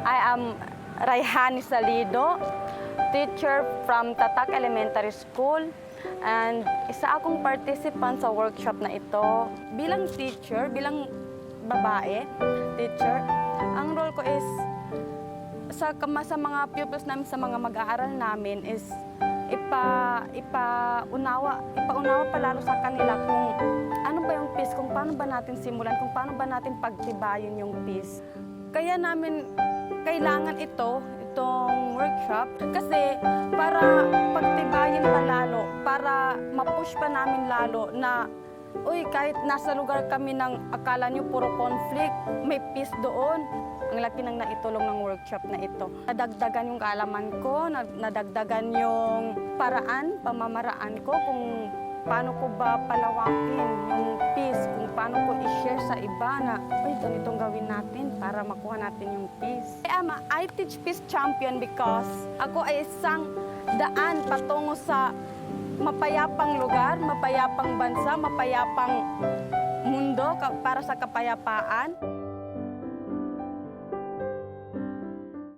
I am Rayhani Salido, teacher from Tatak Elementary School, and isa akong participant sa workshop na ito. Bilang teacher, bilang babae, teacher, ang role ko is sa mga pupils namin, sa mga mag-aaral namin is ipaunawa pa lalo sa kanila kung ano ba yung peace, kung paano ba natin simulan, kung paano ba natin pagtibayin yung peace. Kaya namin kailangan itong workshop kasi para pagtibayin pa lalo, para ma-push pa namin lalo na kahit nasa lugar kami ng akala nyo puro conflict, may peace doon. Ang laki ng naitulong ng workshop na ito. Nadagdagan yung kaalaman ko, nadagdagan yung pamamaraan ko kung paano ko ba palawakin yung peace, kung paano ko i-share sa iba na, ganitong gawin natin para makuha natin yung peace. I teach peace champion because ako ay isang daan patungo sa mapayapang lugar, mapayapang bansa, mapayapang mundo para sa kapayapaan.